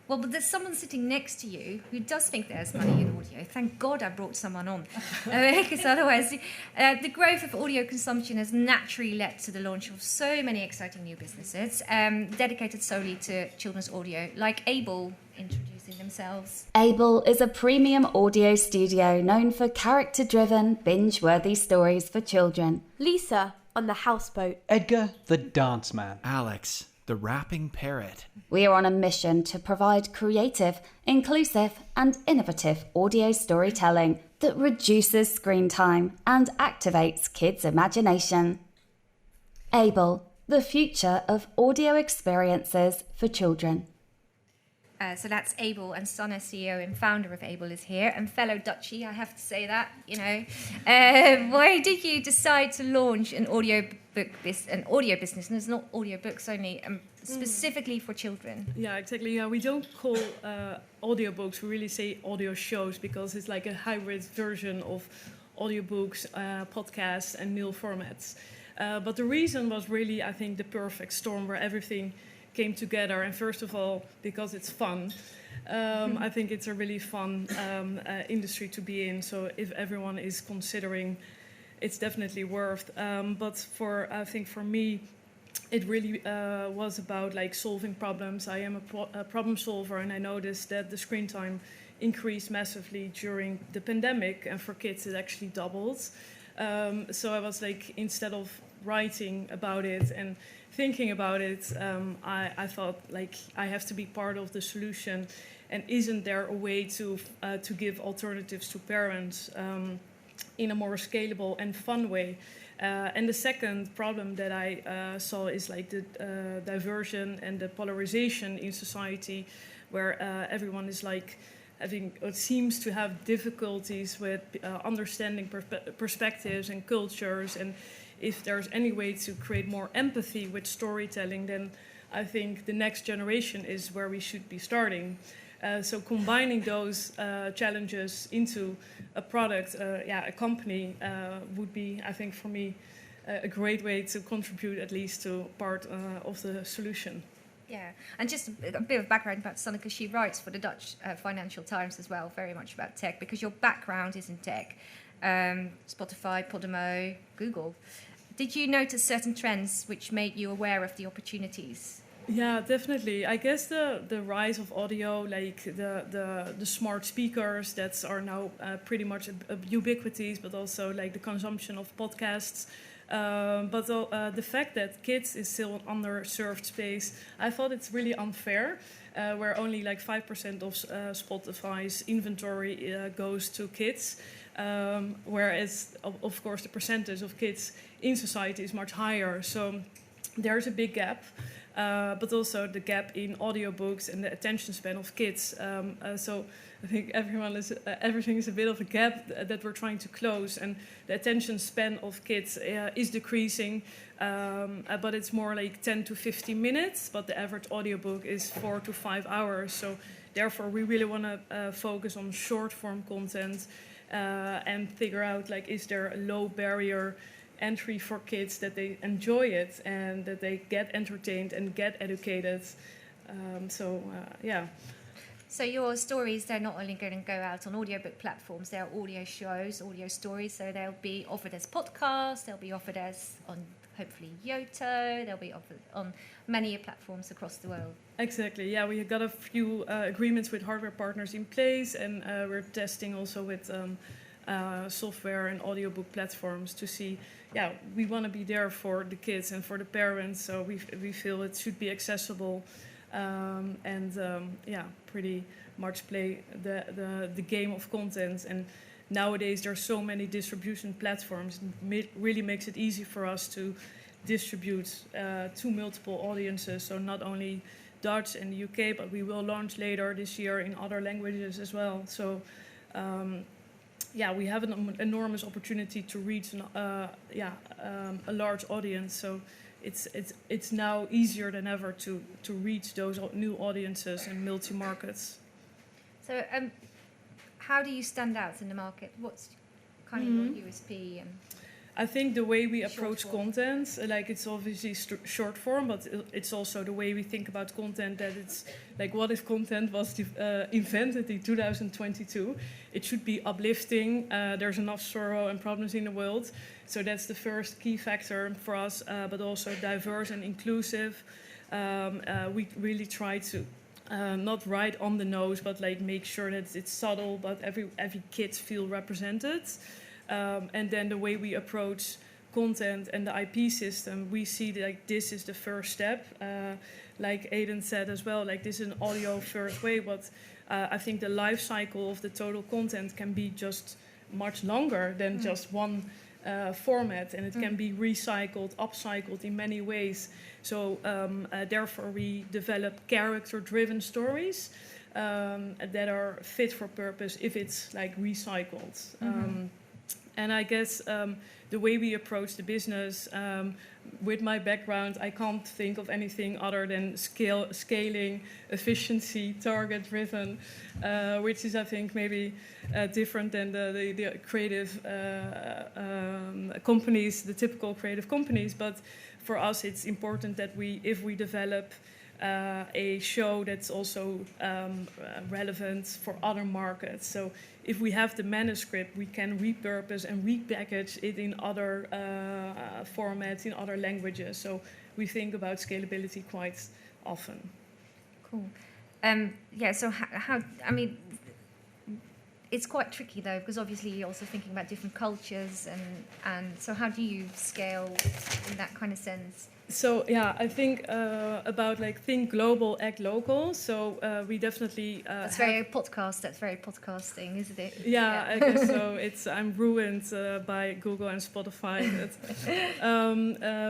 S1: Well, but there's someone sitting next to you who does think there's money in audio. Thank God I brought someone on. Because otherwise, the growth of audio consumption has naturally led to the launch of so many exciting new businesses dedicated solely to children's audio, like Able, introducing themselves.
S16: Able is a premium audio studio known for character-driven, binge-worthy stories for children.
S17: Lisa on the houseboat.
S18: Edgar the Dance Man.
S19: Alex the rapping parrot.
S16: We are on a mission to provide creative, inclusive, and innovative audio storytelling that reduces screen time and activates kids' imagination. Able, the future of audio experiences for children.
S1: So that's Able, and Sana, CEO and founder of Able, is here, and fellow Dutchie, I have to say that, Why did you decide to launch an audio business, and it's not audio books only, specifically for children?
S5: Yeah, exactly. Yeah, we don't call audiobooks, we really say audio shows, because it's like a hybrid version of audiobooks, podcasts, and meal formats. But the reason was really, I think, the perfect storm where everything came together. And first of all, because it's fun. I think it's a really fun industry to be in. So if everyone is considering, it's definitely worth. But I think for me, it really was about like solving problems. I am a problem solver, and I noticed that the screen time increased massively during the pandemic, and for kids it actually doubled. So I was like, instead of writing about it and thinking about it, I thought like I have to be part of the solution, and isn't there a way to give alternatives to parents in a more scalable and fun way? And the second problem that I saw is like the diversion and the polarization in society, where everyone is like having, it seems to have difficulties with understanding perspectives and cultures. And if there's any way to create more empathy with storytelling, then I think the next generation is where we should be starting. So combining those challenges into a product, a company, would be, I think, for me, a great way to contribute at least to part of the solution.
S1: Yeah, and just a bit of background about Sana, because she writes for the Dutch Financial Times as well, very much about tech, because your background is in tech. Spotify, Podimo, Google. Did you notice certain trends which made you aware of the opportunities?
S5: Yeah, definitely. I guess the rise of audio, like the smart speakers that are now pretty much ubiquitous, but also like the consumption of podcasts. But the fact that kids is still an underserved space, I thought it's really unfair, where only like 5% of Spotify's inventory goes to kids, whereas, of course, the percentage of kids in society is much higher. So there's a big gap. But also the gap in audiobooks and the attention span of kids. So I think everything is a bit of a gap that we're trying to close, and the attention span of kids is decreasing, but it's more like 10 to 15 minutes, but the average audiobook is 4 to 5 hours. So therefore we really want to focus on short form content and figure out, like, is there a low barrier entry for kids, that they enjoy it and that they get entertained and get educated. Yeah.
S1: So your stories, they're not only going to go out on audiobook platforms, they're audio shows, audio stories, so they'll be offered as podcasts, they'll be offered as on hopefully Yoto, they'll be offered on many platforms across the world.
S5: Exactly, yeah, we got a few agreements with hardware partners in place, and we're testing also with software and audiobook platforms to see, we want to be there for the kids and for the parents, so we feel it should be accessible. Pretty much play the game of content. And nowadays there are so many distribution platforms. It really makes it easy for us to distribute to multiple audiences. So not only Dutch and the UK, but we will launch later this year in other languages as well. So we have an enormous opportunity to reach a large audience. So it's now easier than ever to reach those new audiences in multi-markets.
S1: So how do you stand out in the market? What's kind of your USP?
S5: I think the way we approach content, like it's obviously short form, but it's also the way we think about content, that it's like, what if content was invented in 2022? It should be uplifting. There's enough sorrow and problems in the world. So that's the first key factor for us, but also diverse and inclusive. We really try to not write on the nose, but like make sure that it's subtle, but every kid feel represented. And then the way we approach content and the IP system, we see that, like, this is the first step. Like Aidan said as well, like this is an audio first way, but I think the life cycle of the total content can be just much longer than just one format, and it can be recycled, upcycled in many ways. So therefore we develop character-driven stories that are fit for purpose if it's like recycled. And I guess the way we approach the business, with my background, I can't think of anything other than scaling, efficiency, target-driven, which is, I think, maybe different than the creative companies, the typical creative companies. But for us, it's important that if we develop a show that's also relevant for other markets. So if we have the manuscript, we can repurpose and repackage it in other formats, in other languages. So we think about scalability quite often.
S1: Cool. So how, I mean, it's quite tricky though, because obviously you're also thinking about different cultures, and so how do you scale in that kind of sense?
S5: So I think about like think global, act local. So we definitely
S1: that's very podcasting, isn't it?
S5: Yeah, I guess so. I'm ruined by Google and Spotify.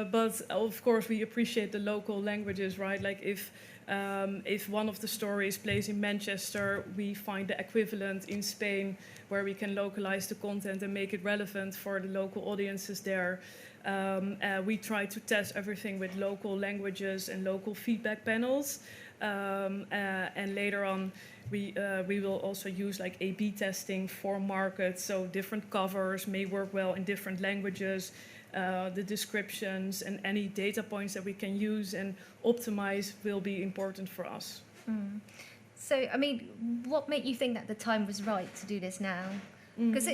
S5: But of course we appreciate the local languages, right? Like if one of the stories plays in Manchester, we find the equivalent in Spain, where we can localize the content and make it relevant for the local audiences there. We try to test everything with local languages and local feedback panels, and later on we will also use like A/B testing for markets. So different covers may work well in different languages. The descriptions and any data points that we can use and optimize will be important for us.
S1: So, I mean, what made you think that the time was right to do this now? Because,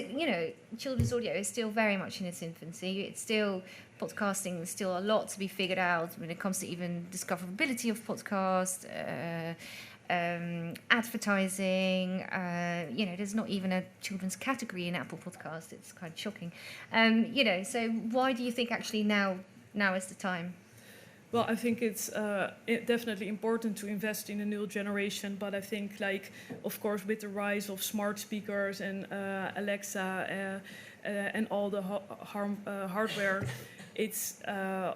S1: children's audio is still very much in its infancy. It's still, podcasting, there's still a lot to be figured out when it comes to even discoverability of podcast, advertising. There's not even a children's category in Apple Podcast. It's kind of shocking. So why do you think actually now is the time?
S5: Well, I think it's definitely important to invest in a new generation, but I think, like, of course, with the rise of smart speakers and Alexa and all the hardware, it's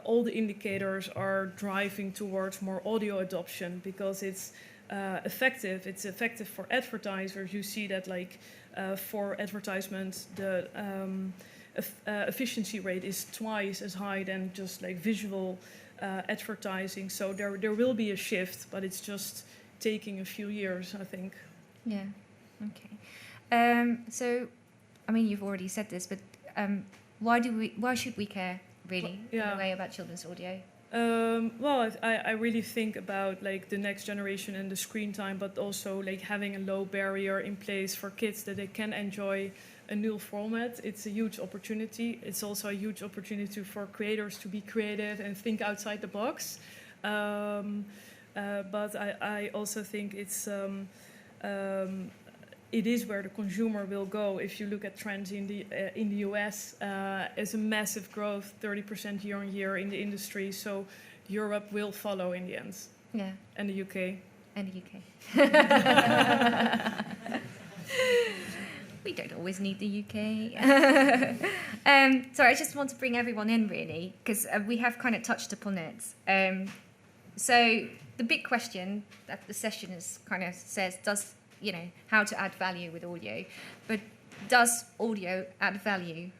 S5: all the indicators are driving towards more audio adoption because it's effective. It's effective for advertisers. You see that, like, for advertisements, the efficiency rate is twice as high than just like visual advertising. So there will be a shift, but it's just taking a few years, I think.
S1: Yeah. Okay. So, I mean, you've already said this, but why should we care really in a way about children's audio?
S5: Well, I really think about like the next generation and the screen time, but also like having a low barrier in place for kids that they can enjoy a new format. It's a huge opportunity. It's also a huge opportunity for creators to be creative and think outside the box. But I also think it is where the consumer will go. If you look at trends in the US, it's a massive growth, 30% year on year in the industry. So Europe will follow in the end.
S1: Yeah.
S5: And the UK.
S1: And the UK. We don't always need the UK. Sorry, I just want to bring everyone in really, because we have kind of touched upon it. So the big question that the session is kind of says, how to add value with audio, but does audio add value?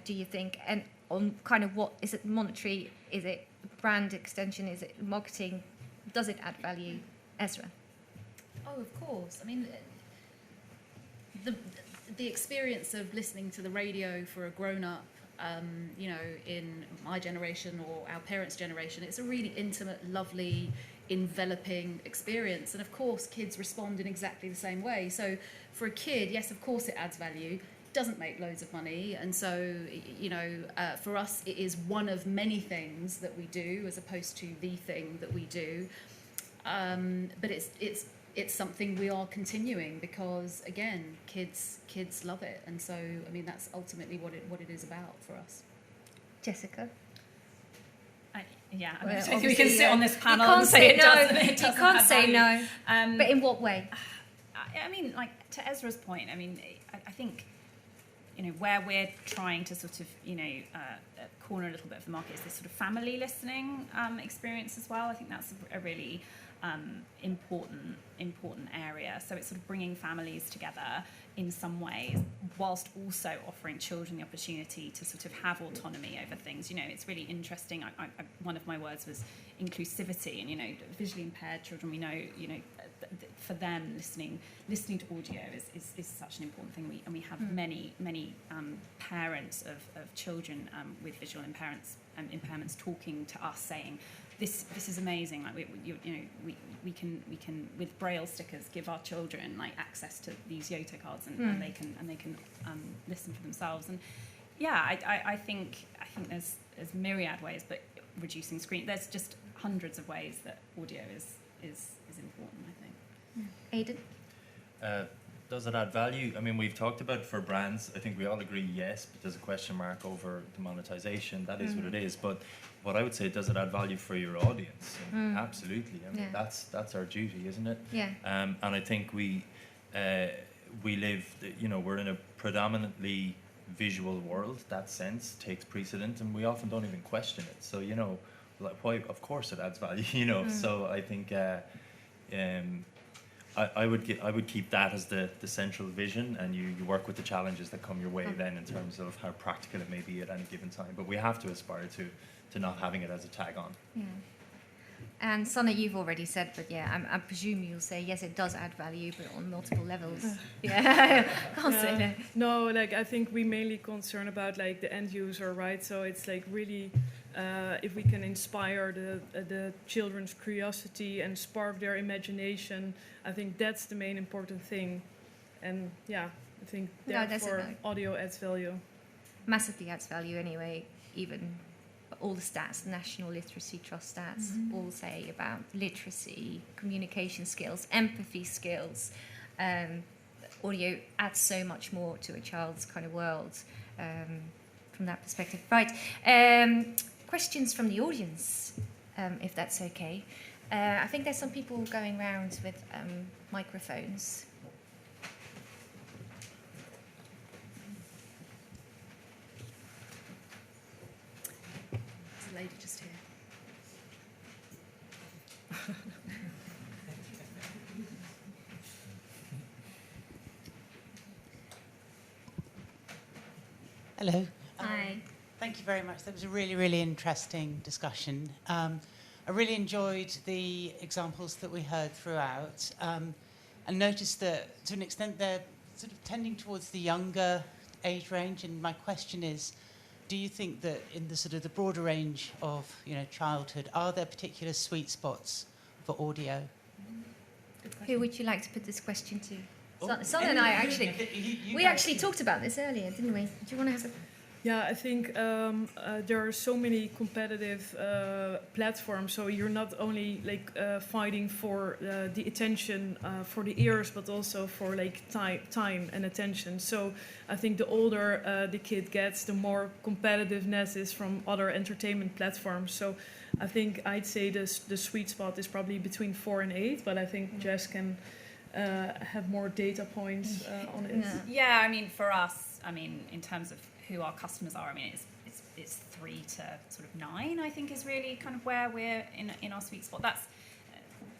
S1: Do you think? And on kind of what is it? Monetary? Is it brand extension? Is it marketing? Does it add value, Ezra?
S4: Oh, of course. I mean, the experience of listening to the radio for a grown-up, in my generation or our parents' generation, it's a really intimate, lovely, enveloping experience. And of course, kids respond in exactly the same way. So for a kid, yes, of course it adds value. Doesn't make loads of money. And so, for us, it is one of many things that we do as opposed to the thing that we do. But it's something we are continuing because, again, kids love it. And so, I mean, that's ultimately what it is about for us.
S1: Jessica?
S2: I don't
S1: Well,
S2: think we can sit on this panel
S1: you
S2: and say it
S1: no.
S2: doesn't.
S1: You can't say no. But in what way?
S2: I mean, like, to Ezra's point, I mean, I think, where we're trying to sort of, corner a little bit of the market is this sort of family listening experience as well. I think that's a really important area. So it's sort of bringing families together in some ways, whilst also offering children the opportunity to sort of have autonomy over things. It's really interesting. One of my words was inclusivity, and visually impaired children. We know, for them, listening to audio is such an important thing. We have many parents of children with visual impairments talking to us saying, This is amazing. Like we can with Braille stickers give our children like access to these Yoto cards and they can listen for themselves. And yeah, I think there's myriad ways, but reducing screen, there's just hundreds of ways that audio is important, I think.
S1: Aidan?
S3: Does it add value? I mean, we've talked about for brands. I think we all agree yes, but there's a question mark over the monetization. That is what it is. But what I would say, does it add value for your audience? Absolutely. I mean, that's our duty, isn't it?
S1: Yeah.
S3: And I think we live, we're in a predominantly visual world. That sense takes precedent, and we often don't even question it. So like why? Of course, it adds value. So I think. I would keep that as the central vision, and you work with the challenges that come your way then in terms of how practical it may be at any given time. But we have to aspire to not having it as a tag on.
S1: Yeah. And Sana, you've already said, but yeah, I presume you'll say yes, it does add value, but on multiple levels. Yeah, can't say that.
S5: No, like I think we mainly concern about like the end user, right? So it's like really. If we can inspire the children's curiosity and spark their imagination, I think that's the main important thing. And yeah, I think therefore audio adds value.
S1: Massively adds value anyway. Even all the stats, the National Literacy Trust stats, all say about literacy, communication skills, empathy skills. Audio adds so much more to a child's kind of world from that perspective. Right. Questions from the audience, if that's okay. I think there's some people going around with microphones.
S4: There's a lady just here.
S20: Hello.
S1: Hi.
S20: Thank you very much. That was a really, really interesting discussion. I really enjoyed the examples that we heard throughout, and noticed that to an extent they're sort of tending towards the younger age range. And my question is, do you think that in the sort of the broader range of childhood, are there particular sweet spots for audio?
S1: Who would you like to put this question to?
S20: Oh,
S1: Son and I actually, we actually talked about this earlier, didn't we? Do you want to have a...
S5: Yeah, I think there are so many competitive platforms. So you're not only fighting for the attention for the ears, but also for time and attention. So I think the older the kid gets, the more competitiveness is from other entertainment platforms. So I think I'd say the sweet spot is probably between 4 and 8, but I think Jess can have more data points on it.
S2: Yeah, I mean, for us, in terms of who our customers are, it's 3 to sort of 9, I think, is really kind of where we're in our sweet spot. That's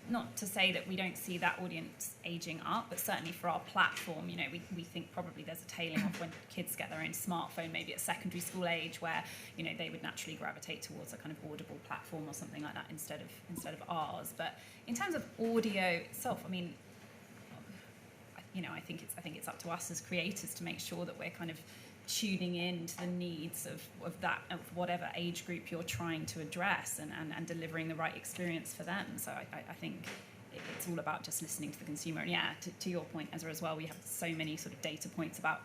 S2: not to say that we don't see that audience aging up, but certainly for our platform, we think probably there's a tailing off when kids get their own smartphone, maybe at secondary school age, where they would naturally gravitate towards a kind of Audible platform or something like that instead of ours. But in terms of audio itself, I think it's up to us as creators to make sure that we're kind of tuning in to the needs of whatever age group you're trying to address and delivering the right experience for them. So I think it's all about just listening to the consumer. And yeah, to your point, Ezra, as well, we have so many sort of data points about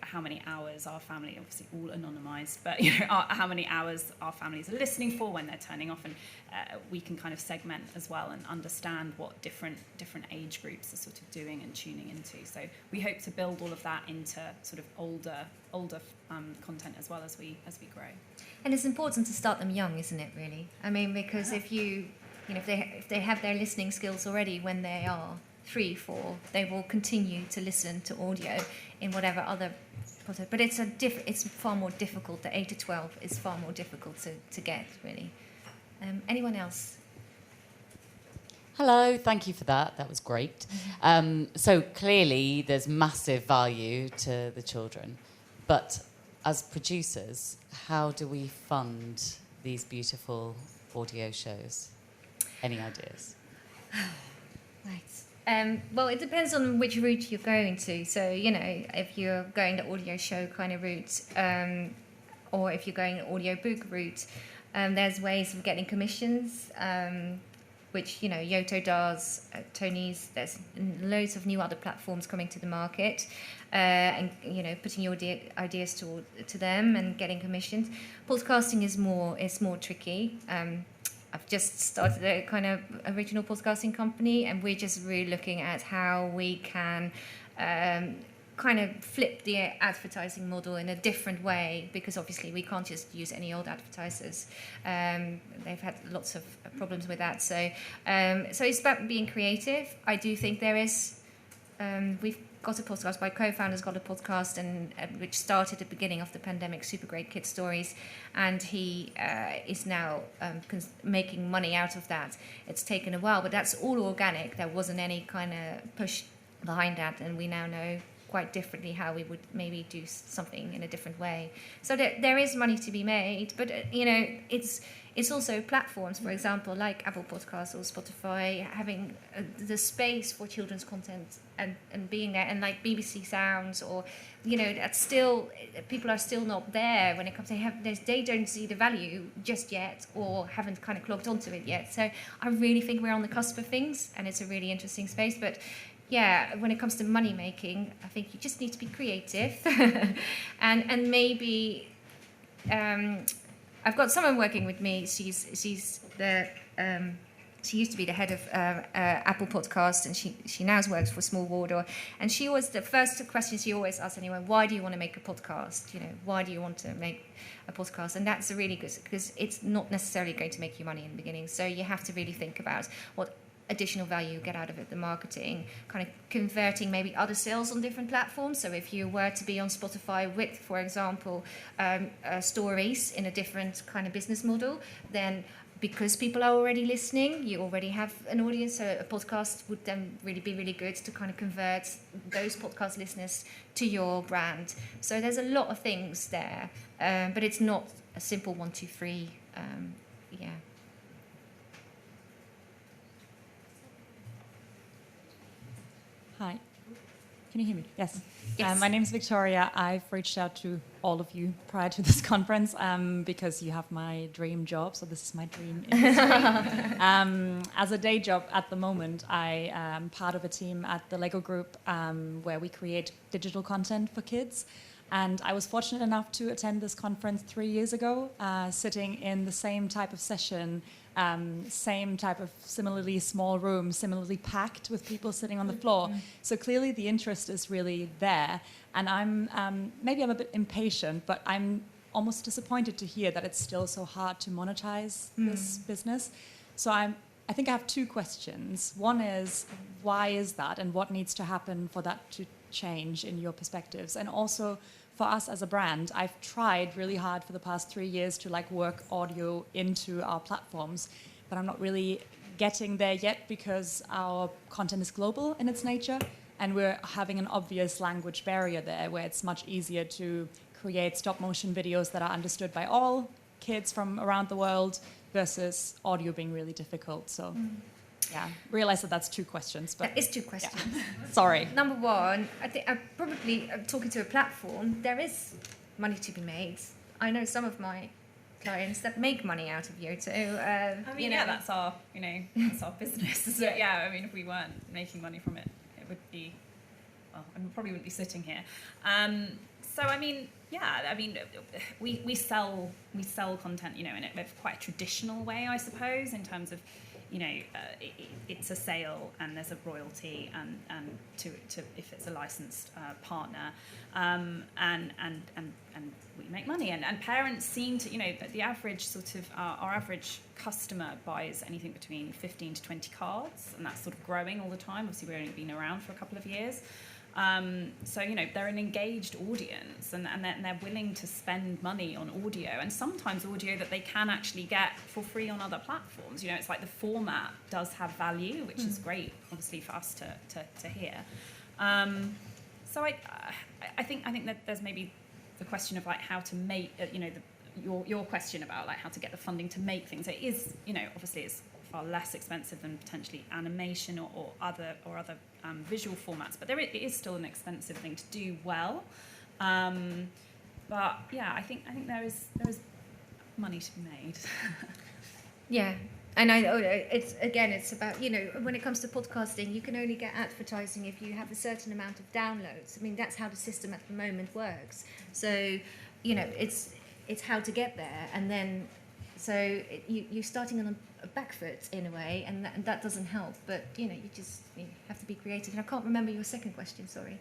S2: how many hours our family, obviously all anonymized, but how many hours our families are listening for when they're turning off, and we can kind of segment as well and understand what different age groups are sort of doing and tuning into. So we hope to build all of that into sort of older content as well as we grow.
S1: And it's important to start them young, isn't it, really? Because if if they have their listening skills already when they are 3, 4, they will continue to listen to audio in whatever other. But it's far more difficult. The 8 to 12 is far more difficult to get, really. Anyone else?
S21: Hello, thank you for that. That was great. So clearly there's massive value to the children, but as producers, how do we fund these beautiful audio shows? Any ideas?
S1: Right. Well, it depends on which route you're going to. So, if you're going the audio show kind of route, or if you're going the audio book route, there's ways of getting commissions, which, Yoto does, Tony's, there's loads of new other platforms coming to the market, and, putting your ideas to them and getting commissions. Podcasting is more tricky. I've just started a kind of original podcasting company, and we're just really looking at how we can kind of flip the advertising model in a different way, because obviously we can't just use any old advertisers. They've had lots of problems with that. So it's about being creative. I do think there is... we've got a podcast, my co-founder's got a podcast, and which started at the beginning of the pandemic, Super Great Kid Stories, and he is now making money out of that. It's taken a while, but that's all organic. There wasn't any kind of push behind that, and we now know quite differently how we would maybe do something in a different way. So there is money to be made, but it's also platforms, for example, like Apple Podcasts or Spotify, having the space for children's content and being there, and like BBC Sounds, or that's still, people are still not there when it comes to they don't see the value just yet, or haven't kind of clocked onto it yet. So I really think we're on the cusp of things, and it's a really interesting space. But yeah, when it comes to money making, I think you just need to be creative, and maybe I've got someone working with me. She's the she used to be the head of Apple Podcast, and she now works for Small Border. And she was the first question she always asks anyone: why do you want to make a podcast? Why do you want to make a podcast? And that's really good, because it's not necessarily going to make you money in the beginning. So you have to really think about what additional value you get out of it, the marketing, kind of converting maybe other sales on different platforms. So if you were to be on Spotify with, for example, stories in a different kind of business model, then because people are already listening, you already have an audience, so a podcast would then really be really good to kind of convert those podcast listeners to your brand. So there's a lot of things there, but it's not a simple 1, 2, 3, yeah.
S22: Hi.
S6: Can you hear me? Yes.
S1: Yes.
S6: My name is Victoria. I've reached out to all of you prior to this conference because you have my dream job. So this is my dream industry. As a day job at the moment, I am part of a team at the Lego Group where we create digital content for kids. And I was fortunate enough to attend this conference 3 years ago, sitting in the same type of session, same type of similarly small room, similarly packed with people sitting on the floor. So clearly the interest is really there. And maybe I'm a bit impatient, but I'm almost disappointed to hear that it's still so hard to monetize this business. So I think I have two questions. One is, why is that, and what needs to happen for that to change in your perspectives? And also, for us as a brand, I've tried really hard for the past 3 years to work audio into our platforms, but I'm not really getting there yet because our content is global in its nature, and we're having an obvious language barrier there where it's much easier to create stop motion videos that are understood by all kids from around the world versus audio being really difficult. So yeah, realize that that's two questions. But
S1: that is two questions.
S6: Yeah. Sorry.
S1: Number one, I think I'm talking to a platform. There is money to be made. I know some of my clients that make money out of Yoto.
S2: That's our, that's our business. So, yeah, I mean, if we weren't making money from it, it would be, well, I probably wouldn't be sitting here. We sell content, in a quite a traditional way, I suppose, in terms of, it's a sale and there's a royalty and to if it's a licensed partner, and we make money, and parents seem to, the average sort of our average customer buys anything between 15 to 20 cards, and that's sort of growing all the time. Obviously, we've only been around for a couple of years. So, they're an engaged audience, and they're willing to spend money on audio, and sometimes audio that they can actually get for free on other platforms. It's like the format does have value, which is great, obviously, for us to hear. So I think that there's maybe the question of how to make, your question about how to get the funding to make things. It is, obviously it's far less expensive than potentially animation or other visual formats, but it is still an expensive thing to do well. But yeah, I think there is money to be made.
S1: Yeah. And it's about, when it comes to podcasting, you can only get advertising if you have a certain amount of downloads. I mean, that's how the system at the moment works. So, it's how to get there. And then, you're starting on a back foot in a way, and that doesn't help. But, you have to be creative. And I can't remember your second question, sorry.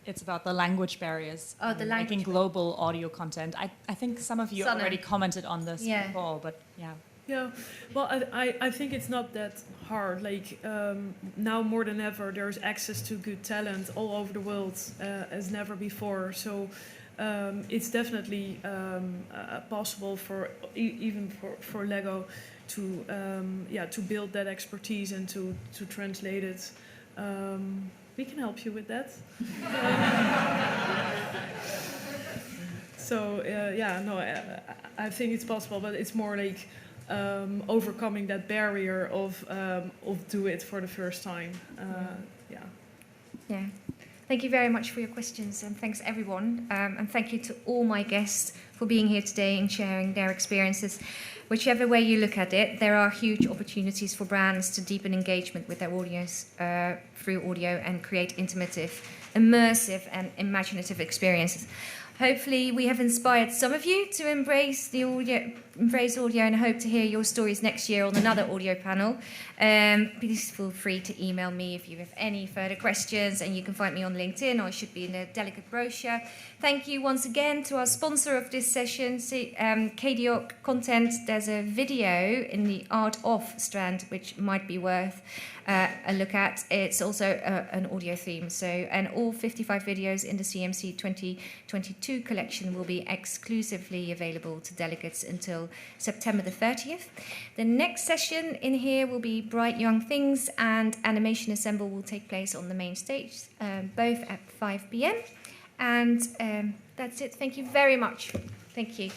S6: It's about the language barriers.
S1: Oh, the language.
S6: Making global audio content. I think some of you already commented on this before, but yeah.
S5: Yeah, well, I think it's not that hard. Now more than ever, there's access to good talent all over the world as never before. So it's definitely possible for even for Lego to build that expertise and to translate it. We can help you with that. I think it's possible, but it's more overcoming that barrier of do it for the first time.
S1: Yeah. Thank you very much for your questions, and thanks everyone. And thank you to all my guests for being here today and sharing their experiences. Whichever way you look at it, there are huge opportunities for brands to deepen engagement with their audience through audio and create immersive and imaginative experiences. Hopefully we have inspired some of you to embrace audio, and hope to hear your stories next year on another audio panel. Please feel free to email me if you have any further questions, and you can find me on LinkedIn, or it should be in the delegate brochure. Thank you once again to our sponsor of this session, KDOC Content. There's a video in the Art Of strand which might be worth a look at. It's also an audio theme, and all 55 videos in the CMC 2022 collection will be exclusively available to delegates until September the 30th. The next session in here will be Bright Young Things, and Animation Assemble will take place on the main stage, both at 5 p.m. And that's it. Thank you very much. Thank you.